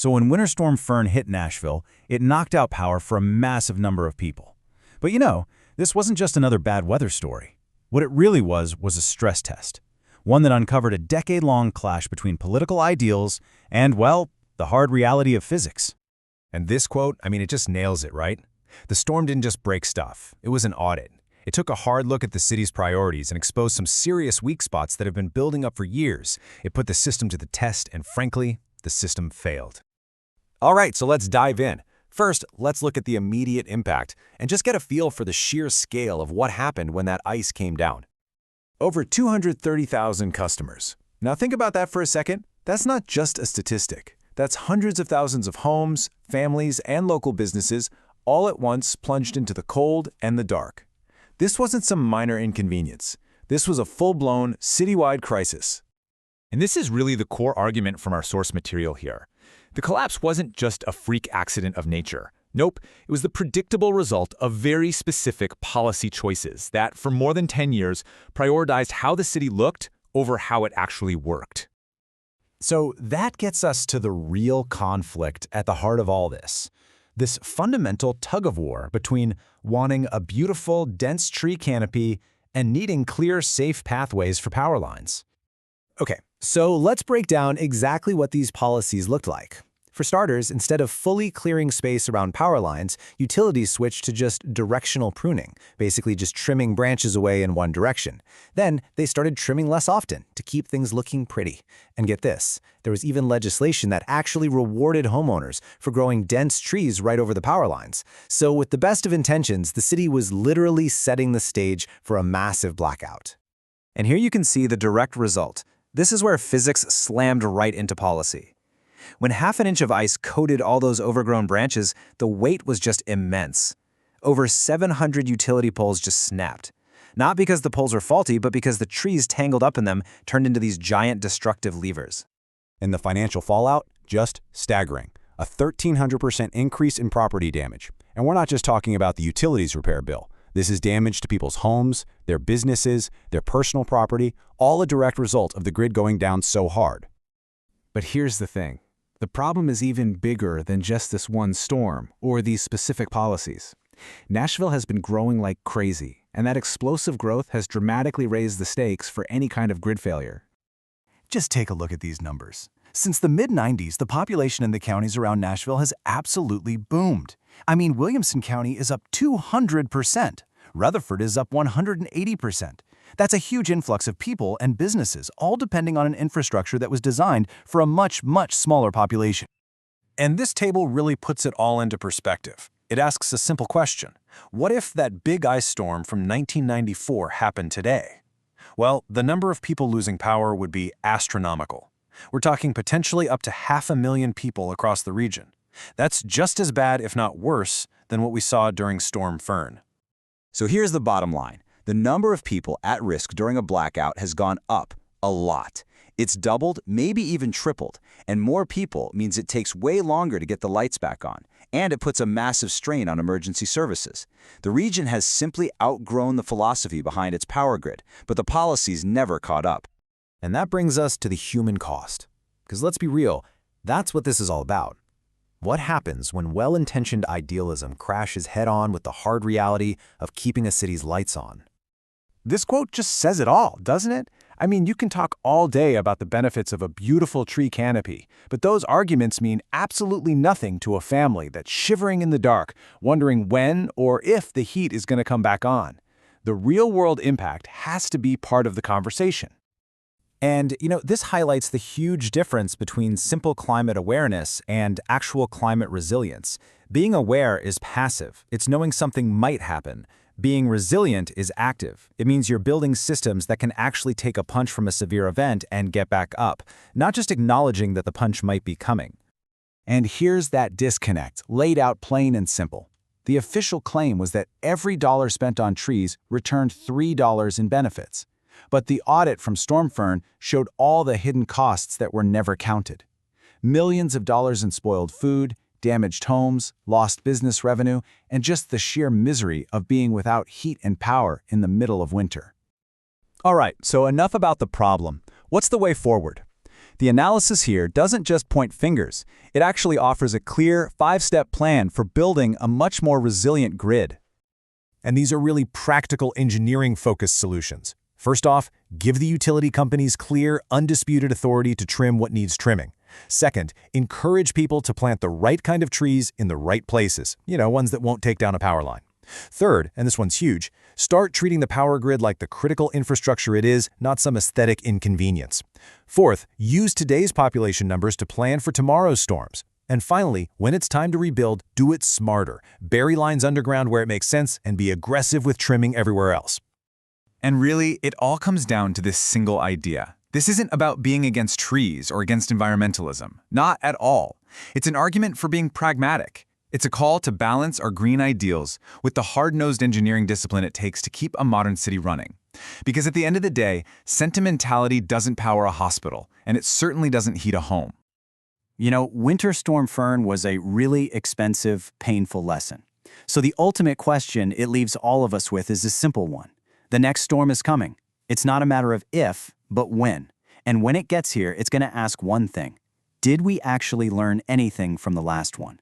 So when Winter Storm Fern hit Nashville, it knocked out power for a massive number of people. But this wasn't just another bad weather story. What it really was a stress test. One that uncovered a decade-long clash between political ideals and, well, the hard reality of physics. And this quote, it just nails it, right? The storm didn't just break stuff. It was an audit. It took a hard look at the city's priorities and exposed some serious weak spots that have been building up for years. It put the system to the test, and frankly, the system failed. All right, so let's dive in. First, let's look at the immediate impact and just get a feel for the sheer scale of what happened when that ice came down. Over 230,000 customers. Now think about that for a second. That's not just a statistic. That's hundreds of thousands of homes, families, and local businesses all at once plunged into the cold and the dark. This wasn't some minor inconvenience. This was a full-blown, citywide crisis. And this is really the core argument from our source material here. The collapse wasn't just a freak accident of nature. Nope, it was the predictable result of very specific policy choices that, for more than 10 years, prioritized how the city looked over how it actually worked. So that gets us to the real conflict at the heart of all this. This fundamental tug-of-war between wanting a beautiful, dense tree canopy and needing clear, safe pathways for power lines. Okay, so let's break down exactly what these policies looked like. For starters, instead of fully clearing space around power lines, utilities switched to just directional pruning, basically just trimming branches away in one direction. Then, they started trimming less often to keep things looking pretty. And get this, there was even legislation that actually rewarded homeowners for growing dense trees right over the power lines. So with the best of intentions, the city was literally setting the stage for a massive blackout. And here you can see the direct result. This is where physics slammed right into policy. When half an inch of ice coated all those overgrown branches, the weight was just immense. Over 700 utility poles just snapped. Not because the poles were faulty, but because the trees tangled up in them turned into these giant destructive levers. And the financial fallout? Just staggering. A 1,300% increase in property damage. And we're not just talking about the utilities repair bill. This is damage to people's homes, their businesses, their personal property, all a direct result of the grid going down so hard. But here's the thing. The problem is even bigger than just this one storm or these specific policies. Nashville has been growing like crazy, and that explosive growth has dramatically raised the stakes for any kind of grid failure. Just take a look at these numbers. Since the mid-90s, the population in the counties around Nashville has absolutely boomed. Williamson County is up 200%. Rutherford is up 180%. That's a huge influx of people and businesses, all depending on an infrastructure that was designed for a much, much smaller population. And this table really puts it all into perspective. It asks a simple question. What if that big ice storm from 1994 happened today? Well, the number of people losing power would be astronomical. We're talking potentially up to 500,000 people across the region. That's just as bad, if not worse, than what we saw during Storm Fern. So here's the bottom line. The number of people at risk during a blackout has gone up a lot. It's doubled, maybe even tripled, and more people means it takes way longer to get the lights back on, and it puts a massive strain on emergency services. The region has simply outgrown the philosophy behind its power grid, but the policies never caught up. And that brings us to the human cost. Because let's be real, that's what this is all about. What happens when well-intentioned idealism crashes head-on with the hard reality of keeping a city's lights on? This quote just says it all, doesn't it? You can talk all day about the benefits of a beautiful tree canopy, but those arguments mean absolutely nothing to a family that's shivering in the dark, wondering when or if the heat is going to come back on. The real-world impact has to be part of the conversation. And, this highlights the huge difference between simple climate awareness and actual climate resilience. Being aware is passive. It's knowing something might happen. Being resilient is active. It means you're building systems that can actually take a punch from a severe event and get back up, not just acknowledging that the punch might be coming. And here's that disconnect, laid out plain and simple. The official claim was that every dollar spent on trees returned $3 in benefits. But the audit from Storm Fern showed all the hidden costs that were never counted. Millions of dollars in spoiled food, damaged homes, lost business revenue, and just the sheer misery of being without heat and power in the middle of winter. All right, so enough about the problem. What's the way forward? The analysis here doesn't just point fingers. It actually offers a clear, 5-step plan for building a much more resilient grid. And these are really practical engineering-focused solutions. First off, give the utility companies clear, undisputed authority to trim what needs trimming. Second, encourage people to plant the right kind of trees in the right places, ones that won't take down a power line. Third, and this one's huge, start treating the power grid like the critical infrastructure it is, not some aesthetic inconvenience. Fourth, use today's population numbers to plan for tomorrow's storms. And finally, when it's time to rebuild, do it smarter. Bury lines underground where it makes sense and be aggressive with trimming everywhere else. And really, it all comes down to this single idea. This isn't about being against trees or against environmentalism. Not at all. It's an argument for being pragmatic. It's a call to balance our green ideals with the hard-nosed engineering discipline it takes to keep a modern city running. Because at the end of the day, sentimentality doesn't power a hospital, and it certainly doesn't heat a home. Winter Storm Fern was a really expensive, painful lesson. So the ultimate question it leaves all of us with is a simple one. The next storm is coming. It's not a matter of if, but when. And when it gets here, it's going to ask one thing. Did we actually learn anything from the last one?